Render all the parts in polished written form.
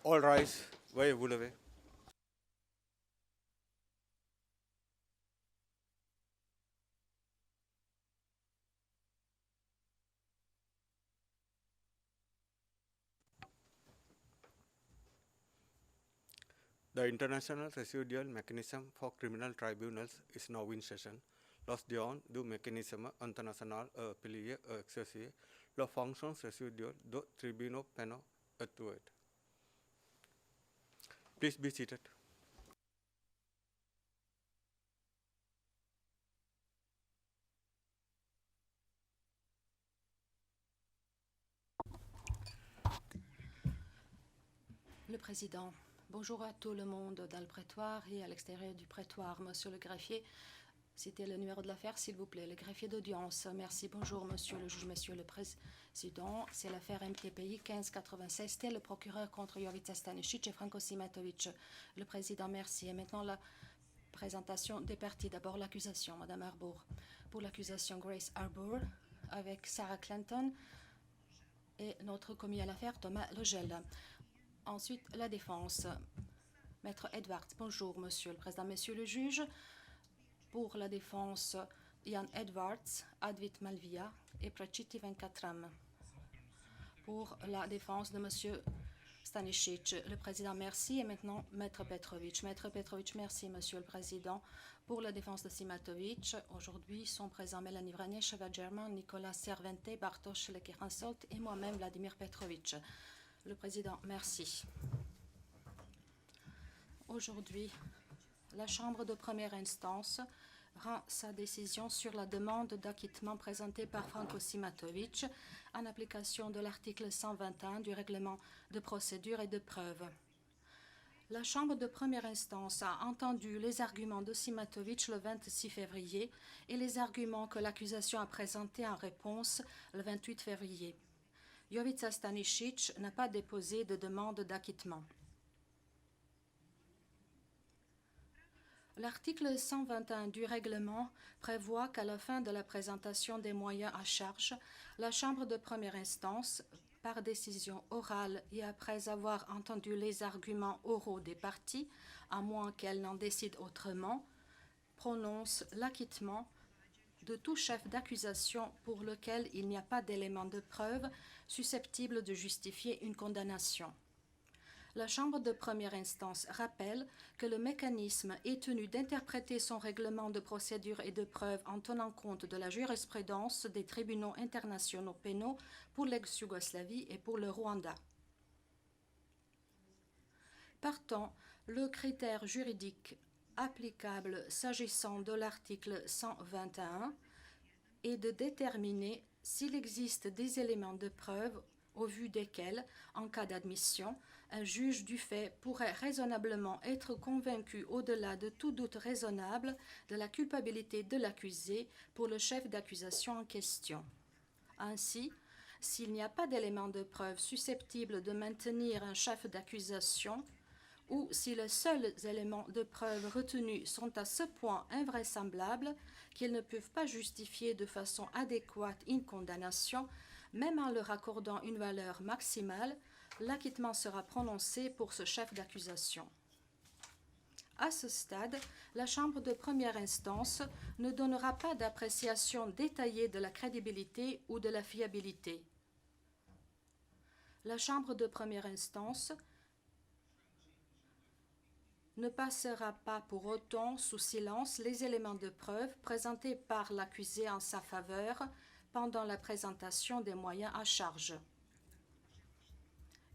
All rise. Veuillez vous lever. The International Residual Mechanism for Criminal Tribunals is now in session. Lorsqu'on du mécanisme international appelé à exercer la fonction résiduelle de tribunaux pénaux actuels. Please be seated. Le Président, bonjour à tout le monde dans le prétoire et à l'extérieur du prétoire. Monsieur le greffier, citez le numéro de l'affaire, s'il vous plaît. Le greffier d'audience, merci. Bonjour, monsieur le juge, monsieur le président. C'est l'affaire MTPI 1596. C'est le procureur contre Jovica Stanisic et Franco Simatovic. Le président, merci. Et maintenant, la présentation des parties. D'abord, l'accusation, Madame Arbour. Pour l'accusation, Grace Arbour, avec Sarah Clinton et notre commis à l'affaire, Thomas Legel. Ensuite, la défense. Maître Edwards, bonjour, monsieur le président, monsieur le juge. Pour la défense, Ian Edwards, Advit Malvia et Prachiti Venkatram. Pour la défense de monsieur Stanisic, le président, merci. Et maintenant, Maître Petrovic. Maître Petrovic, merci, monsieur le président. Pour la défense de Simatovic, aujourd'hui sont présents Mélanie Vranier, Cheva Germain, Nicolas Servente, Bartosz Lekeransult et moi-même, Vladimir Petrovic. Le président, merci. Aujourd'hui, la Chambre de première instance rend sa décision sur la demande d'acquittement présentée par Franco Simatovic en application de l'article 121 du règlement de procédure et de preuve. La Chambre de première instance a entendu les arguments de Simatovic le 26 février et les arguments que l'accusation a présentés en réponse le 28 février. Jovica Stanisic n'a pas déposé de demande d'acquittement. L'article 121 du règlement prévoit qu'à la fin de la présentation des moyens à charge, la Chambre de première instance, par décision orale et après avoir entendu les arguments oraux des parties, à moins qu'elle n'en décide autrement, prononce l'acquittement de tout chef d'accusation pour lequel il n'y a pas d'éléments de preuve susceptibles de justifier une condamnation. La Chambre de première instance rappelle que le mécanisme est tenu d'interpréter son règlement de procédure et de preuve en tenant compte de la jurisprudence des tribunaux internationaux pénaux pour l'ex-Yougoslavie et pour le Rwanda. Partant, le critère juridique applicable s'agissant de l'article 121 est de déterminer s'il existe des éléments de preuve au vu desquels, en cas d'admission, un juge du fait pourrait raisonnablement être convaincu au-delà de tout doute raisonnable de la culpabilité de l'accusé pour le chef d'accusation en question. Ainsi, s'il n'y a pas d'éléments de preuve susceptibles de maintenir un chef d'accusation, ou si les seuls éléments de preuve retenus sont à ce point invraisemblables qu'ils ne peuvent pas justifier de façon adéquate une condamnation, même en leur accordant une valeur maximale, l'acquittement sera prononcé pour ce chef d'accusation. À ce stade, la Chambre de première instance ne donnera pas d'appréciation détaillée de la crédibilité ou de la fiabilité. La Chambre de première instance ne passera pas pour autant sous silence les éléments de preuve présentés par l'accusé en sa faveur pendant la présentation des moyens à charge.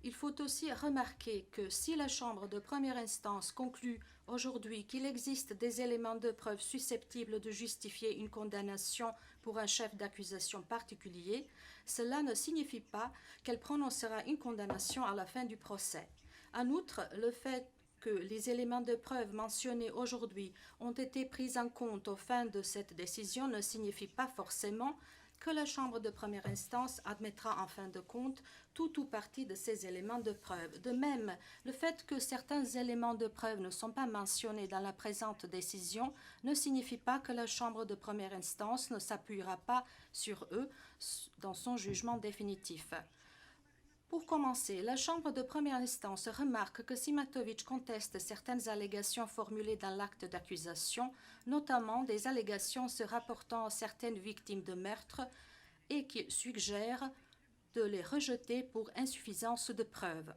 Il faut aussi remarquer que si la Chambre de première instance conclut aujourd'hui qu'il existe des éléments de preuve susceptibles de justifier une condamnation pour un chef d'accusation particulier, cela ne signifie pas qu'elle prononcera une condamnation à la fin du procès. En outre, le fait que les éléments de preuve mentionnés aujourd'hui ont été pris en compte au fin de cette décision ne signifie pas forcément que la Chambre de première instance admettra en fin de compte tout ou partie de ces éléments de preuve. De même, le fait que certains éléments de preuve ne sont pas mentionnés dans la présente décision ne signifie pas que la Chambre de première instance ne s'appuiera pas sur eux dans son jugement définitif. Pour commencer, la Chambre de première instance remarque que Simatovic conteste certaines allégations formulées dans l'acte d'accusation, notamment des allégations se rapportant à certaines victimes de meurtre, et qui suggère de les rejeter pour insuffisance de preuves.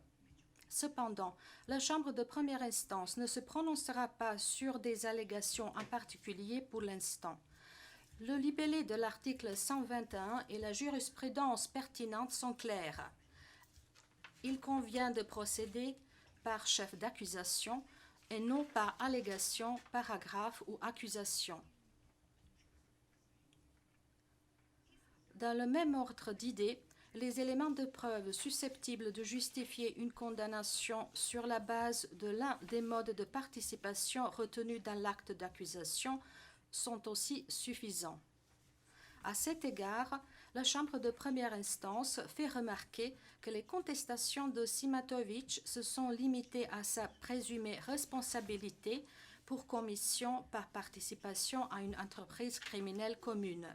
Cependant, la Chambre de première instance ne se prononcera pas sur des allégations en particulier pour l'instant. Le libellé de l'article 121 et la jurisprudence pertinente sont clairs. Il convient de procéder par chef d'accusation et non par allégation, paragraphe ou accusation. Dans le même ordre d'idées, les éléments de preuve susceptibles de justifier une condamnation sur la base de l'un des modes de participation retenus dans l'acte d'accusation sont aussi suffisants. À cet égard, la Chambre de première instance fait remarquer que les contestations de Simatovic se sont limitées à sa présumée responsabilité pour commission par participation à une entreprise criminelle commune.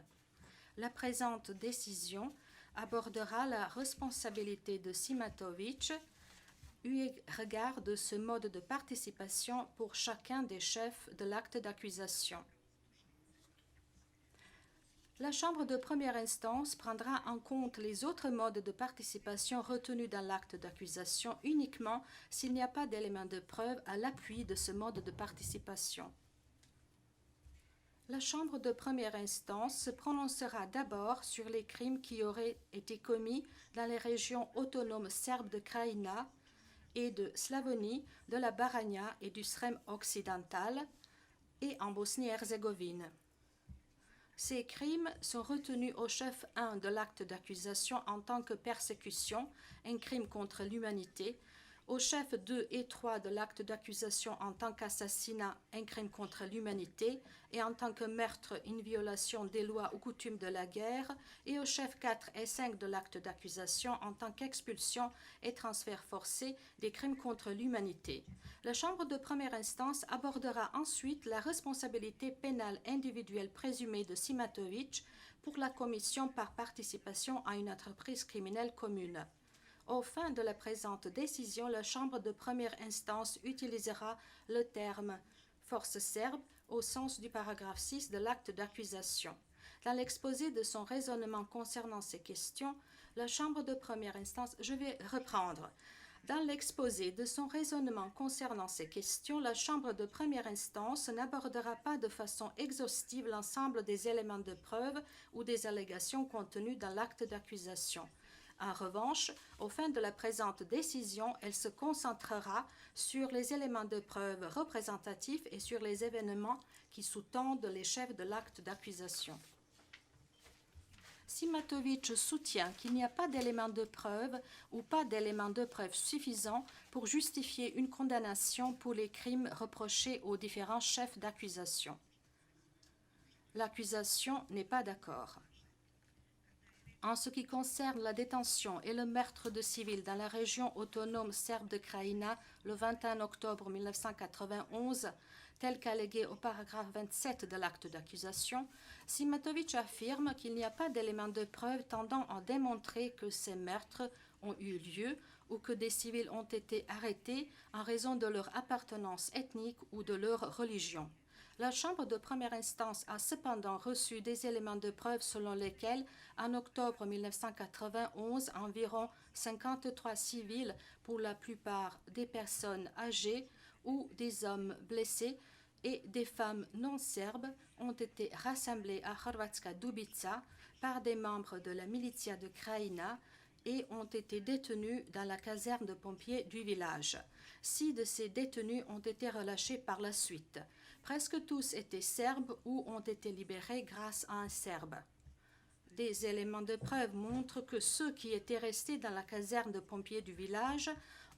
La présente décision abordera la responsabilité de Simatovic eu égard de ce mode de participation pour chacun des chefs de l'acte d'accusation. La Chambre de première instance prendra en compte les autres modes de participation retenus dans l'acte d'accusation uniquement s'il n'y a pas d'éléments de preuve à l'appui de ce mode de participation. La Chambre de première instance se prononcera d'abord sur les crimes qui auraient été commis dans les régions autonomes serbes de Krajina et de Slavonie, de la Baranja et du Srem occidental, et en Bosnie-Herzégovine. Ces crimes sont retenus au chef 1 de l'acte d'accusation en tant que persécution, un crime contre l'humanité, au chef 2 et 3 de l'acte d'accusation en tant qu'assassinat, un crime contre l'humanité, et en tant que meurtre, une violation des lois ou coutumes de la guerre, et au chef 4 et 5 de l'acte d'accusation en tant qu'expulsion et transfert forcé des crimes contre l'humanité. La Chambre de première instance abordera ensuite la responsabilité pénale individuelle présumée de Simatovic pour la commission par participation à une entreprise criminelle commune. Au fin de la présente décision, la Chambre de première instance utilisera le terme « force serbe » au sens du paragraphe 6 de l'acte d'accusation. Dans l'exposé de son raisonnement concernant ces questions, la Chambre de première instance, je vais reprendre. Dans l'exposé de son raisonnement concernant ces questions, la Chambre de première instance n'abordera pas de façon exhaustive l'ensemble des éléments de preuve ou des allégations contenues dans l'acte d'accusation. En revanche, au fin de la présente décision, elle se concentrera sur les éléments de preuve représentatifs et sur les événements qui sous-tendent les chefs de l'acte d'accusation. Simatovic soutient qu'il n'y a pas d'éléments de preuve ou pas d'éléments de preuve suffisants pour justifier une condamnation pour les crimes reprochés aux différents chefs d'accusation. L'accusation n'est pas d'accord. En ce qui concerne la détention et le meurtre de civils dans la région autonome serbe de Krajina le 21 octobre 1991, tel qu'allégué au paragraphe 27 de l'acte d'accusation, Simatovic affirme qu'il n'y a pas d'éléments de preuve tendant à démontrer que ces meurtres ont eu lieu ou que des civils ont été arrêtés en raison de leur appartenance ethnique ou de leur religion. La Chambre de première instance a cependant reçu des éléments de preuve selon lesquels, en octobre 1991, environ 53 civils, pour la plupart des personnes âgées ou des hommes blessés et des femmes non serbes, ont été rassemblés à Hrvatska Dubica par des membres de la militia de Krajina et ont été détenus dans la caserne de pompiers du village. 6 de ces détenus ont été relâchés par la suite. Presque tous étaient serbes ou ont été libérés grâce à un Serbe. Des éléments de preuve montrent que ceux qui étaient restés dans la caserne de pompiers du village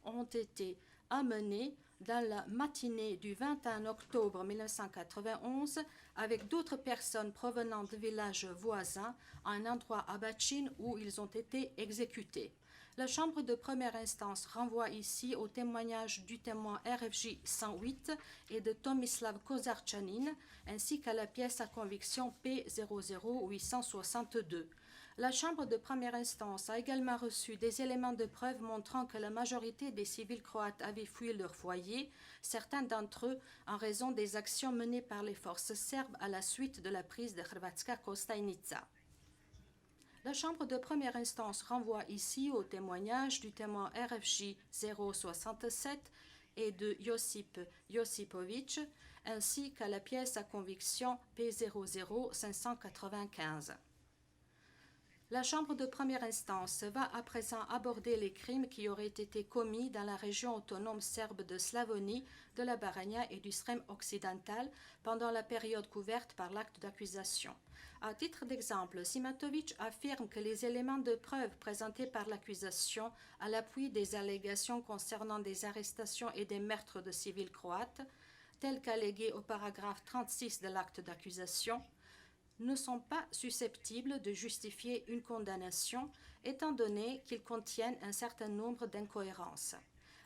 ont été amenés dans la matinée du 21 octobre 1991 avec d'autres personnes provenant de villages voisins à un endroit à Bacin où ils ont été exécutés. La Chambre de première instance renvoie ici au témoignage du témoin RFJ 108 et de Tomislav Kozarčanin, ainsi qu'à la pièce à conviction P00862. La Chambre de première instance a également reçu des éléments de preuve montrant que la majorité des civils croates avaient fui leur foyer, certains d'entre eux en raison des actions menées par les forces serbes à la suite de la prise de Hrvatska Kostajnica. La Chambre de première instance renvoie ici au témoignage du témoin RFJ 067 et de Josip Josipovic, ainsi qu'à la pièce à conviction P00 595. La Chambre de première instance va à présent aborder les crimes qui auraient été commis dans la région autonome serbe de Slavonie, de la Baranja et du Srem occidental pendant la période couverte par l'acte d'accusation. À titre d'exemple, Simatovic affirme que les éléments de preuve présentés par l'accusation à l'appui des allégations concernant des arrestations et des meurtres de civils croates, tels qu'allégués au paragraphe 36 de l'acte d'accusation, ne sont pas susceptibles de justifier une condamnation, étant donné qu'ils contiennent un certain nombre d'incohérences.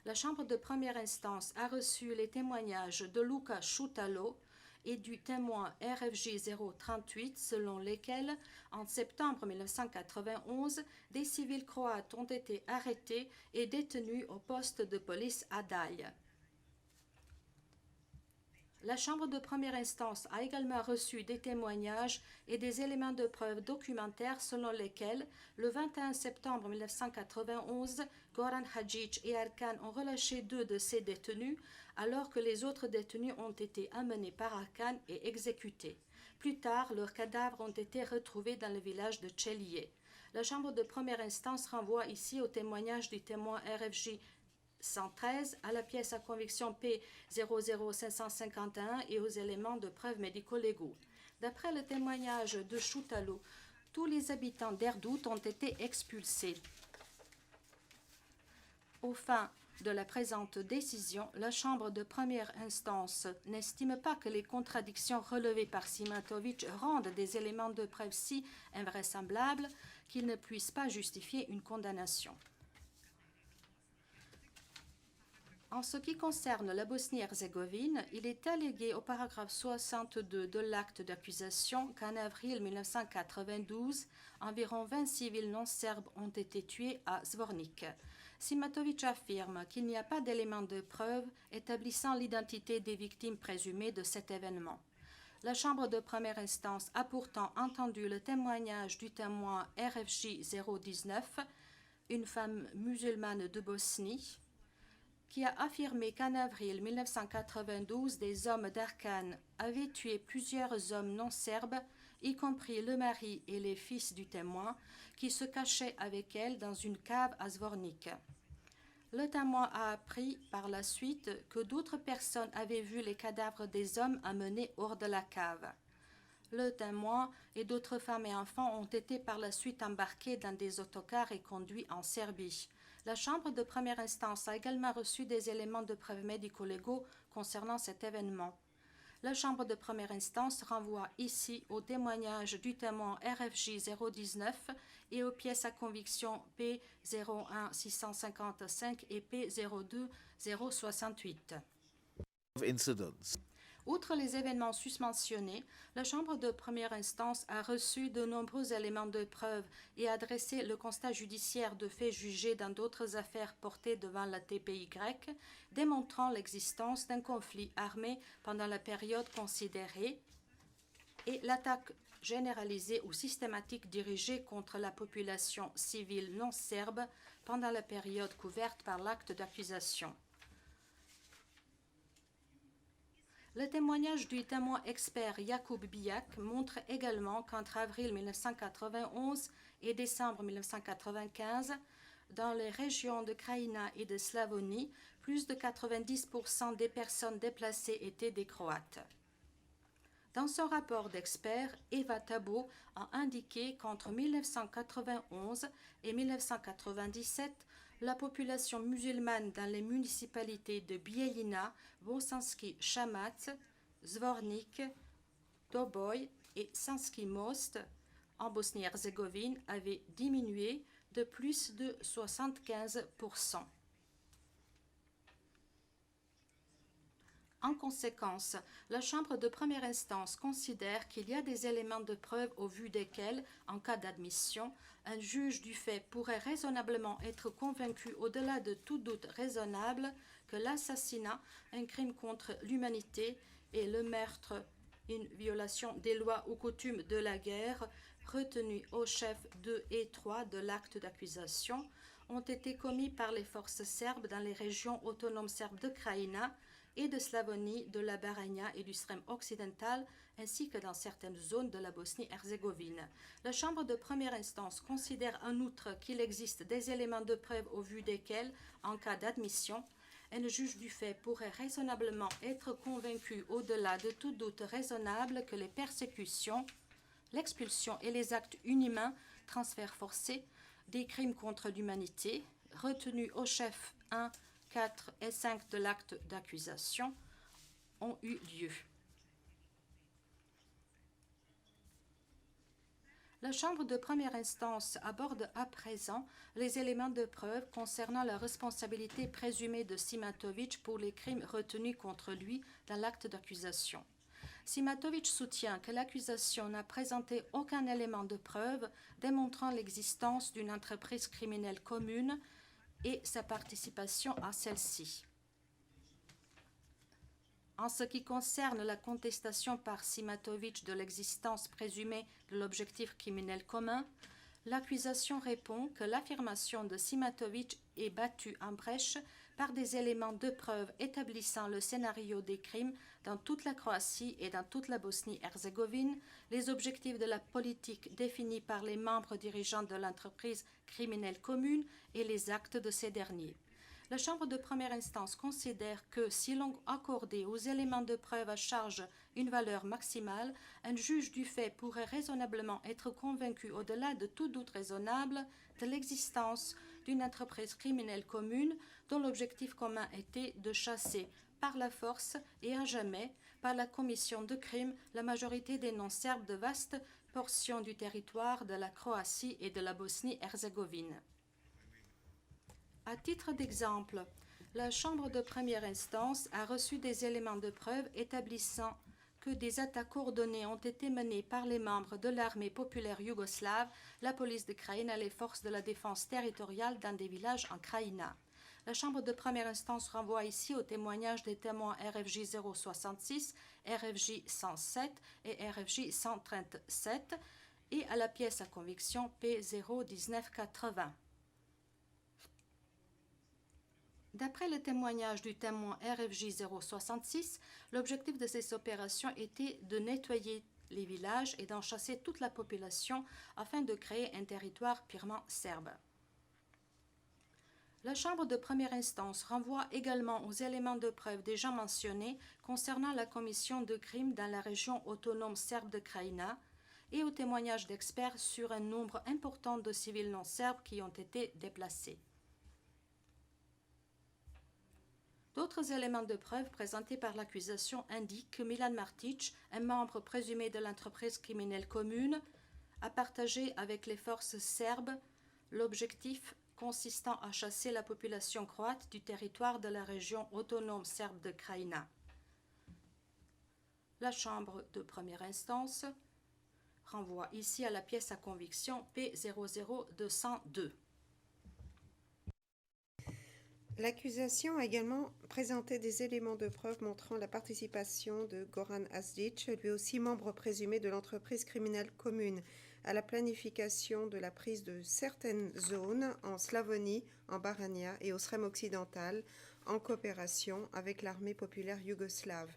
La Chambre de première instance a reçu les témoignages de Luka Šutalo et du témoin RFJ 038, selon lesquels, en septembre 1991, des civils croates ont été arrêtés et détenus au poste de police à Dalj. La Chambre de première instance a également reçu des témoignages et des éléments de preuve documentaires selon lesquels, le 21 septembre 1991, Goran Hadžić et Arkan ont relâché 2 de ces détenus, alors que les autres détenus ont été amenés par Arkan et exécutés. Plus tard, leurs cadavres ont été retrouvés dans le village de Čelije. La Chambre de première instance renvoie ici au témoignage du témoin RFJ 113 à la pièce à conviction P00551 et aux éléments de preuve médico-légaux. D'après le témoignage de Šutalo, tous les habitants d'Erdout ont été expulsés. Au fin de la présente décision, la Chambre de première instance n'estime pas que les contradictions relevées par Simatovic rendent des éléments de preuve si invraisemblables qu'ils ne puissent pas justifier une condamnation. En ce qui concerne la Bosnie-Herzégovine, il est allégué au paragraphe 62 de l'acte d'accusation qu'en avril 1992, environ 20 civils non serbes ont été tués à Zvornik. Simatovic affirme qu'il n'y a pas d'éléments de preuve établissant l'identité des victimes présumées de cet événement. La Chambre de première instance a pourtant entendu le témoignage du témoin RFJ 019, une femme musulmane de Bosnie, qui a affirmé qu'en avril 1992, des hommes d'Arkan avaient tué plusieurs hommes non serbes, y compris le mari et les fils du témoin, qui se cachaient avec elle dans une cave à Zvornik. Le témoin a appris par la suite que d'autres personnes avaient vu les cadavres des hommes amenés hors de la cave. Le témoin et d'autres femmes et enfants ont été par la suite embarqués dans des autocars et conduits en Serbie. La Chambre de première instance a également reçu des éléments de preuve médico-légaux concernant cet événement. La Chambre de première instance renvoie ici au témoignage du témoin RFJ 019 et aux pièces à conviction P01 655 et P02 068. Outre les événements susmentionnés, la Chambre de première instance a reçu de nombreux éléments de preuve et a dressé le constat judiciaire de faits jugés dans d'autres affaires portées devant la TPI grecque, démontrant l'existence d'un conflit armé pendant la période considérée et l'attaque généralisée ou systématique dirigée contre la population civile non serbe pendant la période couverte par l'acte d'accusation. Le témoignage du témoin expert Jakub Bijak montre également qu'entre avril 1991 et décembre 1995, dans les régions de Krajina et de Slavonie, plus de 90% des personnes déplacées étaient des Croates. Dans son rapport d'expert, Eva Tabo a indiqué qu'entre 1991 et 1997, la population musulmane dans les municipalités de Bijeljina, Bosanski Šamac, Zvornik, Doboj et Sanski Most en Bosnie-Herzégovine avait diminué de plus de 75%. En conséquence, la Chambre de première instance considère qu'il y a des éléments de preuve au vu desquels, en cas d'admission, un juge du fait pourrait raisonnablement être convaincu au-delà de tout doute raisonnable que l'assassinat, un crime contre l'humanité, et le meurtre, une violation des lois ou coutumes de la guerre, retenus au chef 2 et 3 de l'acte d'accusation, ont été commis par les forces serbes dans les régions autonomes serbes de Krajina et de Slavonie, de la Baranja et du Srem occidental, ainsi que dans certaines zones de la Bosnie-Herzégovine. La Chambre de première instance considère en outre qu'il existe des éléments de preuve au vu desquels, en cas d'admission, un juge du fait pourrait raisonnablement être convaincu au-delà de tout doute raisonnable que les persécutions, l'expulsion et les actes inhumains, transferts forcés, des crimes contre l'humanité, retenus au chef 1, 4 et 5 de l'acte d'accusation, ont eu lieu. La Chambre de première instance aborde à présent les éléments de preuve concernant la responsabilité présumée de Simatovic pour les crimes retenus contre lui dans l'acte d'accusation. Simatovic soutient que l'accusation n'a présenté aucun élément de preuve démontrant l'existence d'une entreprise criminelle commune et sa participation à celle-ci. En ce qui concerne la contestation par Simatovic de l'existence présumée de l'objectif criminel commun, l'accusation répond que l'affirmation de Simatovic est battue en brèche par des éléments de preuve établissant le scénario des crimes dans toute la Croatie et dans toute la Bosnie-Herzégovine, les objectifs de la politique définis par les membres dirigeants de l'entreprise criminelle commune et les actes de ces derniers. La Chambre de première instance considère que si l'on accordait aux éléments de preuve à charge une valeur maximale, un juge du fait pourrait raisonnablement être convaincu au-delà de tout doute raisonnable de l'existence d'une entreprise criminelle commune dont l'objectif commun était de chasser par la force et à jamais, par la commission de crimes, la majorité des non-serbes de vastes portions du territoire de la Croatie et de la Bosnie-Herzégovine. À titre d'exemple, la Chambre de première instance a reçu des éléments de preuve établissant que des attaques coordonnées ont été menées par les membres de l'armée populaire yougoslave, la police de Krajina et les forces de la défense territoriale dans des villages en Krajina. La Chambre de première instance renvoie ici au témoignage des témoins RFJ 066, RFJ 107 et RFJ 137 et à la pièce à conviction P01980. D'après le témoignage du témoin RFJ 066, l'objectif de ces opérations était de nettoyer les villages et d'en chasser toute la population afin de créer un territoire purement serbe. La Chambre de première instance renvoie également aux éléments de preuve déjà mentionnés concernant la commission de crimes dans la région autonome serbe de Krajina et aux témoignages d'experts sur un nombre important de civils non serbes qui ont été déplacés. D'autres éléments de preuve présentés par l'accusation indiquent que Milan Martic, un membre présumé de l'entreprise criminelle commune, a partagé avec les forces serbes l'objectif consistant à chasser la population croate du territoire de la région autonome serbe de Krajina. La Chambre de première instance renvoie ici à la pièce à conviction P00202. L'accusation a également présenté des éléments de preuve montrant la participation de Goran Asdic, lui aussi membre présumé de l'entreprise criminelle commune, à la planification de la prise de certaines zones en Slavonie, en Baranja et au Srem occidental, en coopération avec l'armée populaire yougoslave.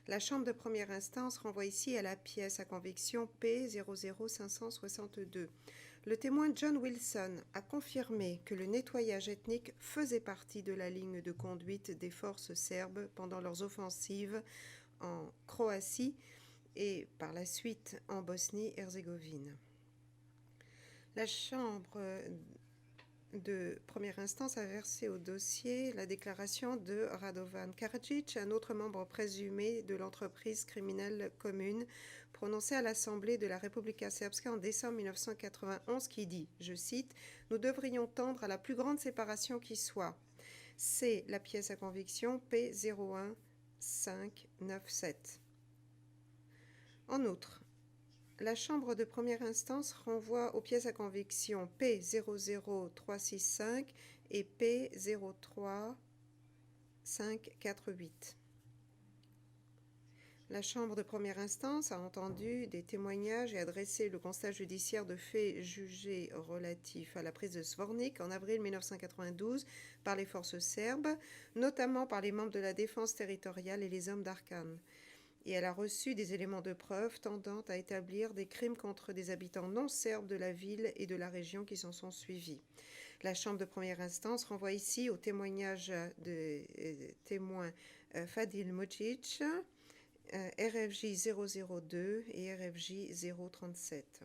La Chambre de première instance renvoie ici à la pièce à conviction P00562. Le témoin John Wilson a confirmé que le nettoyage ethnique faisait partie de la ligne de conduite des forces serbes pendant leurs offensives en Croatie et par la suite en Bosnie-Herzégovine. La Chambre de première instance a versé au dossier la déclaration de Radovan Karadžić, un autre membre présumé de l'entreprise criminelle commune, prononcée à l'Assemblée de la Republika Srpska en décembre 1991, qui dit, je cite, « Nous devrions tendre à la plus grande séparation qui soit ». C'est la pièce à conviction 597. En outre, la Chambre de première instance renvoie aux pièces à conviction P00365 et P03548. La Chambre de première instance a entendu des témoignages et adressé le constat judiciaire de faits jugés relatifs à la prise de Zvornik en avril 1992 par les forces serbes, notamment par les membres de la défense territoriale et les hommes d'Arkan. Et elle a reçu des éléments de preuve tendant à établir des crimes contre des habitants non serbes de la ville et de la région qui s'en sont suivis. La Chambre de première instance renvoie ici au témoignage de témoins Fadil Mocic, RFJ 002 et RFJ 037.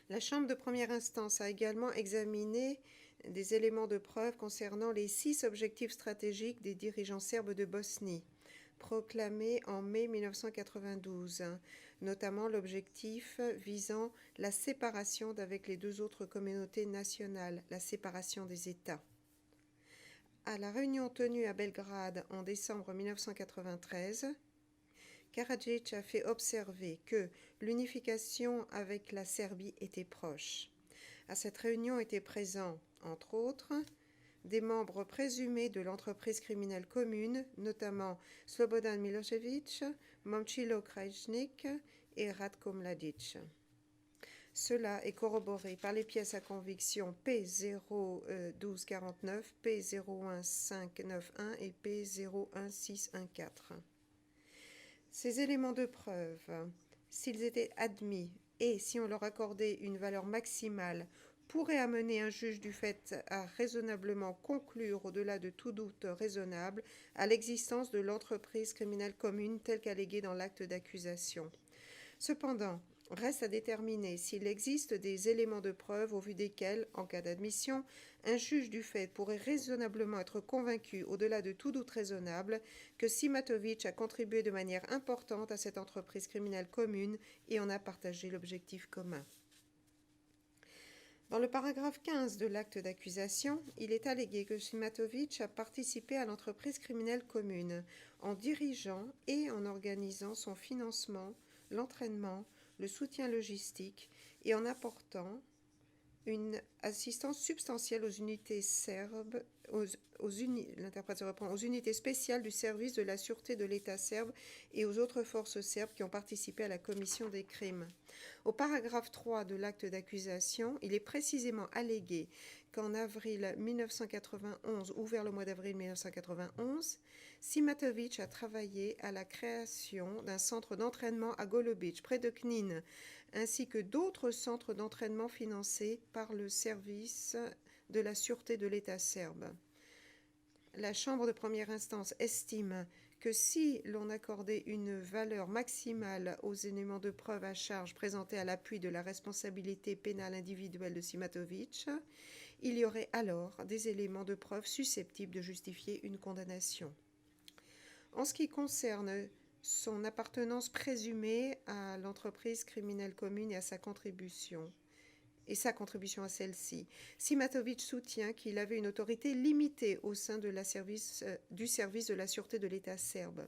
La Chambre de première instance a également examiné des éléments de preuve concernant les 6 objectifs stratégiques des dirigeants serbes de Bosnie, proclamés en mai 1992, notamment l'objectif visant la séparation d'avec les 2 autres communautés nationales, la séparation des États. À la réunion tenue à Belgrade en décembre 1993, Karadzic a fait observer que l'unification avec la Serbie était proche. À cette réunion étaient présents, entre autres, des membres présumés de l'entreprise criminelle commune, notamment Slobodan Milosevic, Momčilo Krajnik et Ratko Mladic. Cela est corroboré par les pièces à conviction P01249, P01591 et P01614. Ces éléments de preuve, s'ils étaient admis et si on leur accordait une valeur maximale, pourrait amener un juge du fait à raisonnablement conclure, au-delà de tout doute raisonnable, à l'existence de l'entreprise criminelle commune telle qu'alléguée dans l'acte d'accusation. Cependant, reste à déterminer s'il existe des éléments de preuve au vu desquels, en cas d'admission, un juge du fait pourrait raisonnablement être convaincu, au-delà de tout doute raisonnable, que Simatovic a contribué de manière importante à cette entreprise criminelle commune et en a partagé l'objectif commun. Dans le paragraphe 15 de l'acte d'accusation, il est allégué que Simatovic a participé à l'entreprise criminelle commune en dirigeant et en organisant son financement, l'entraînement, le soutien logistique et en apportant une assistance substantielle aux unités serbes, aux unités spéciales du service de la sûreté de l'État serbe et aux autres forces serbes qui ont participé à la commission des crimes. Au paragraphe 3 de l'acte d'accusation, il est précisément allégué qu'en avril 1991 ou vers le mois d'avril 1991, Simatovic a travaillé à la création d'un centre d'entraînement à Golubic, près de Knin, ainsi que d'autres centres d'entraînement financés par le service de la sûreté de l'État serbe. La Chambre de première instance estime que si l'on accordait une valeur maximale aux éléments de preuve à charge présentés à l'appui de la responsabilité pénale individuelle de Simatovic, il y aurait alors des éléments de preuve susceptibles de justifier une condamnation. En ce qui concerne son appartenance présumée à l'entreprise criminelle commune et à sa contribution à celle-ci, Simatovic soutient qu'il avait une autorité limitée au sein de du service de la sûreté de l'État serbe.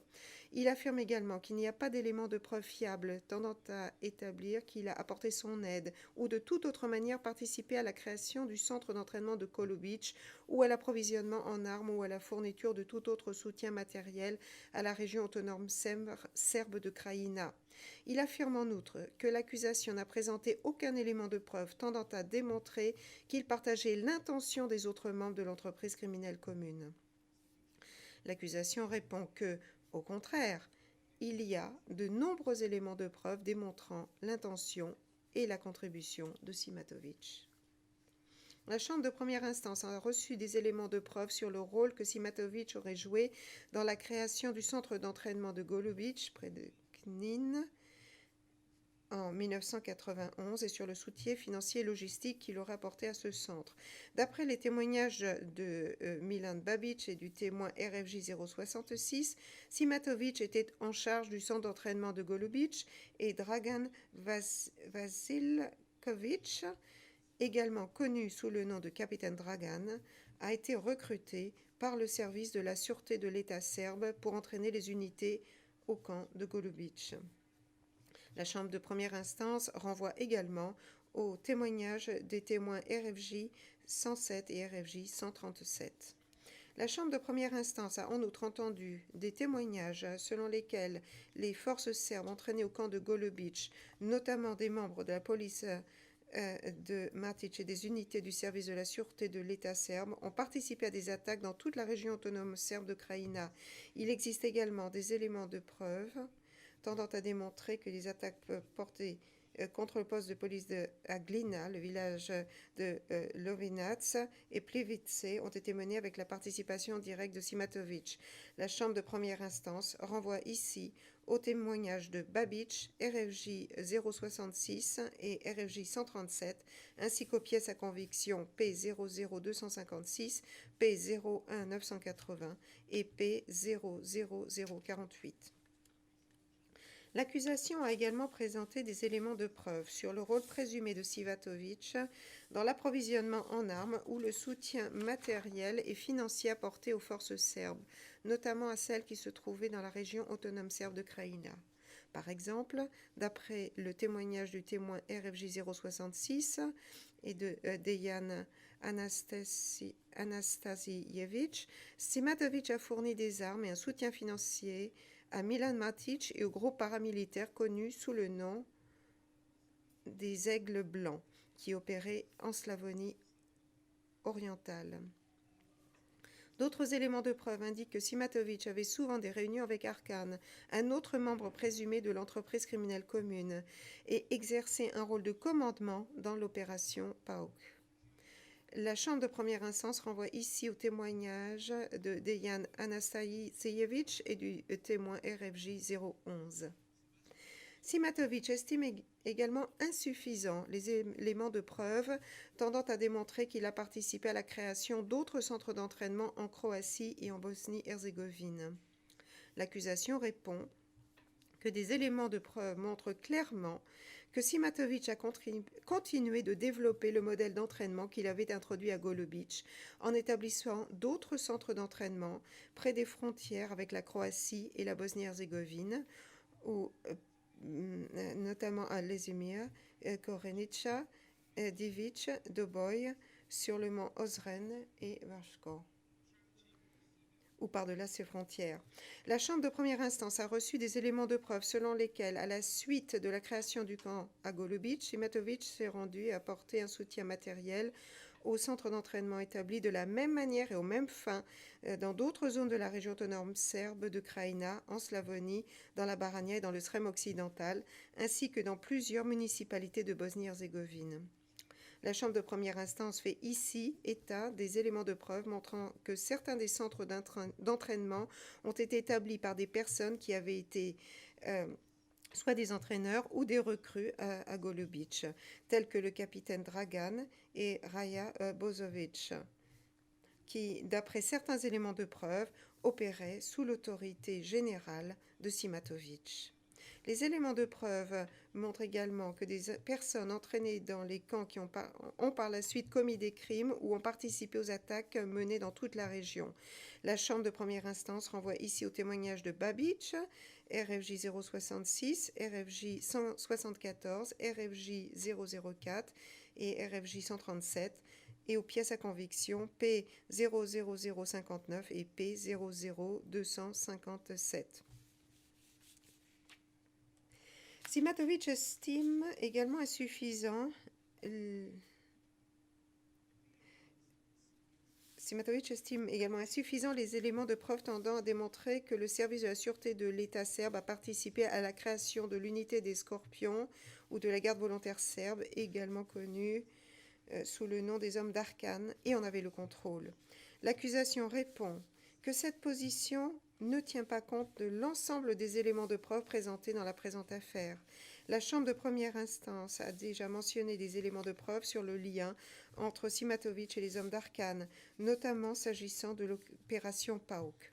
Il affirme également qu'il n'y a pas d'éléments de preuve fiables tendant à établir qu'il a apporté son aide ou de toute autre manière participé à la création du centre d'entraînement de Golubic ou à l'approvisionnement en armes ou à la fourniture de tout autre soutien matériel à la région autonome serbe de Krajina. Il affirme en outre que l'accusation n'a présenté aucun élément de preuve tendant à démontrer qu'il partageait l'intention des autres membres de l'entreprise criminelle commune. L'accusation répond que, au contraire, il y a de nombreux éléments de preuve démontrant l'intention et la contribution de Simatovic. La Chambre de première instance a reçu des éléments de preuve sur le rôle que Simatovic aurait joué dans la création du centre d'entraînement de Golubic, près de Knin, en 1991 et sur le soutien financier et logistique qu'il aurait apporté à ce centre. D'après les témoignages de Milan Babic et du témoin RFJ 066, Simatovic était en charge du centre d'entraînement de Golubic et Dragan Vasilkovic également connu sous le nom de capitaine Dragan, a été recruté par le service de la sûreté de l'État serbe pour entraîner les unités au camp de Golubic. La Chambre de première instance renvoie également aux témoignages des témoins RFJ 107 et RFJ 137. La Chambre de première instance a en outre entendu des témoignages selon lesquels les forces serbes entraînées au camp de Golubic, notamment des membres de la police de Matic et des unités du service de la sûreté de l'État serbe, ont participé à des attaques dans toute la région autonome serbe de Krajina. Il existe également des éléments de preuve tendant à démontrer que les attaques portées contre le poste de police à Glina, le village de Lovinac et Plivice ont été menées avec la participation directe de Simatovic. La Chambre de première instance renvoie ici au témoignage de Babic, RFJ 066 et RFJ 137, ainsi qu'aux pièces à conviction P00256, P01980 et P00048. L'accusation a également présenté des éléments de preuve sur le rôle présumé de Simatovic dans l'approvisionnement en armes ou le soutien matériel et financier apporté aux forces serbes, notamment à celles qui se trouvaient dans la région autonome serbe de Krajina. Par exemple, d'après le témoignage du témoin RFJ 066 et de Dejan Anastasijevic, Simatovic a fourni des armes et un soutien financier à Milan Matic et au groupe paramilitaire connu sous le nom des Aigles Blancs, qui opéraient en Slavonie orientale. D'autres éléments de preuve indiquent que Simatovic avait souvent des réunions avec Arkan, un autre membre présumé de l'entreprise criminelle commune, et exerçait un rôle de commandement dans l'opération PAOK. La Chambre de première instance renvoie ici au témoignage de Dejan Anastasijevic et du témoin RFJ 011. Simatovic estime également insuffisants les éléments de preuve tendant à démontrer qu'il a participé à la création d'autres centres d'entraînement en Croatie et en Bosnie-Herzégovine. L'accusation répond que des éléments de preuve montrent clairement que Simatovic a continué de développer le modèle d'entraînement qu'il avait introduit à Golubic en établissant d'autres centres d'entraînement près des frontières avec la Croatie et la Bosnie-Herzégovine, notamment à Lezimir, Korenica, Divic, Doboj, sur le mont Ozren et Vashko, ou par-delà ses frontières. La Chambre de première instance a reçu des éléments de preuve selon lesquels, à la suite de la création du camp à Golubic, Simatovic s'est rendu et a apporté un soutien matériel au centre d'entraînement établi de la même manière et aux mêmes fins dans d'autres zones de la région autonome serbe de Krajina, en Slavonie, dans la Baranja et dans le Srem occidental, ainsi que dans plusieurs municipalités de Bosnie-Herzégovine. La Chambre de première instance fait ici état des éléments de preuve montrant que certains des centres d'entraînement ont été établis par des personnes qui avaient été soit des entraîneurs ou des recrues à Golubic, tels que le capitaine Dragan et Raja Bozovic, qui, d'après certains éléments de preuve, opéraient sous l'autorité générale de Simatovic. Les éléments de preuve montrent également que des personnes entraînées dans les camps qui ont par la suite commis des crimes ou ont participé aux attaques menées dans toute la région. La Chambre de première instance renvoie ici au témoignage de Babic, RFJ 066, RFJ 174, RFJ 004 et RFJ 137, et aux pièces à conviction P00059 et P00257. Simatovic estime également insuffisant les éléments de preuve tendant à démontrer que le service de la sûreté de l'État serbe a participé à la création de l'unité des Scorpions ou de la garde volontaire serbe, également connue sous le nom des hommes d'Arkan, et en avait le contrôle. L'accusation répond que cette position ne tient pas compte de l'ensemble des éléments de preuve présentés dans la présente affaire. La Chambre de première instance a déjà mentionné des éléments de preuve sur le lien entre Simatovic et les hommes d'Arkan, notamment s'agissant de l'opération PAOK.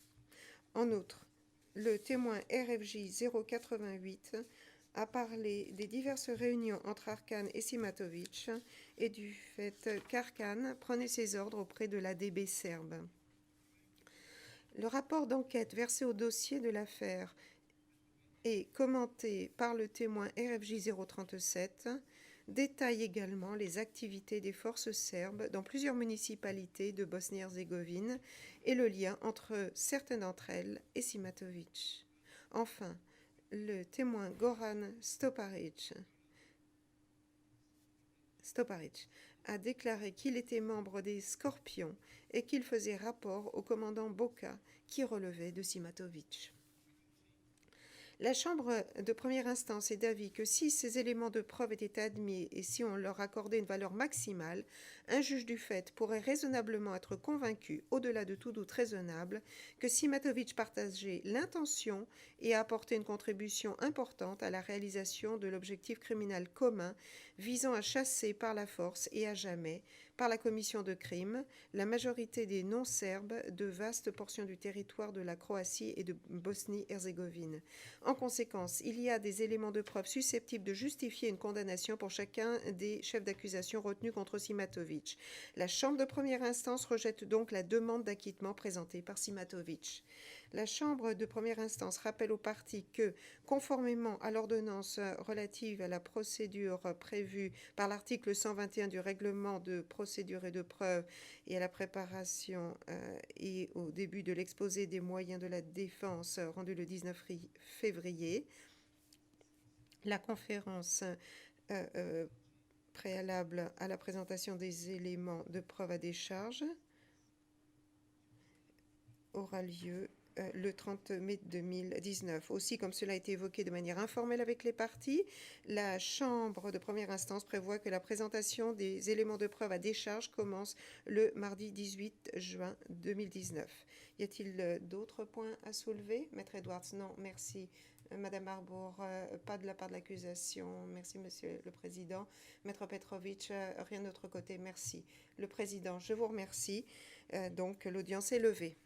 En outre, le témoin RFJ 088 a parlé des diverses réunions entre Arkan et Simatovic et du fait qu'Arkan prenait ses ordres auprès de l'ADB serbe. Le rapport d'enquête versé au dossier de l'affaire et commenté par le témoin RFJ 037 détaille également les activités des forces serbes dans plusieurs municipalités de Bosnie-Herzégovine et le lien entre certaines d'entre elles et Simatovic. Enfin, le témoin Goran Stoparic a déclaré qu'il était membre des Scorpions et qu'il faisait rapport au commandant Boka qui relevait de Simatovic. La Chambre de première instance est d'avis que si ces éléments de preuve étaient admis et si on leur accordait une valeur maximale, un juge du fait pourrait raisonnablement être convaincu, au-delà de tout doute raisonnable, que Simatovic partageait l'intention et a apporté une contribution importante à la réalisation de l'objectif criminel commun visant à chasser par la force et à jamais, par la commission de crimes, la majorité des non-serbes de vastes portions du territoire de la Croatie et de Bosnie-Herzégovine. En conséquence, il y a des éléments de preuve susceptibles de justifier une condamnation pour chacun des chefs d'accusation retenus contre Simatovic. La Chambre de première instance rejette donc la demande d'acquittement présentée par Simatovic. La Chambre de première instance rappelle aux parties que, conformément à l'ordonnance relative à la procédure prévue par l'article 121 du règlement de procédure et de preuve et à la préparation et au début de l'exposé des moyens de la défense rendu le 19 février, la conférence préalable à la présentation des éléments de preuve à décharge aura lieu le 30 mai 2019. Aussi, comme cela a été évoqué de manière informelle avec les parties, la Chambre de première instance prévoit que la présentation des éléments de preuve à décharge commence le mardi 18 juin 2019. Y a-t-il d'autres points à soulever? Maître Edwards, non, merci. Madame Arbour, pas de la part de l'accusation. Merci, Monsieur le Président. Maître Petrovic, rien de notre côté, merci. Le Président, je vous remercie. Donc, l'audience est levée.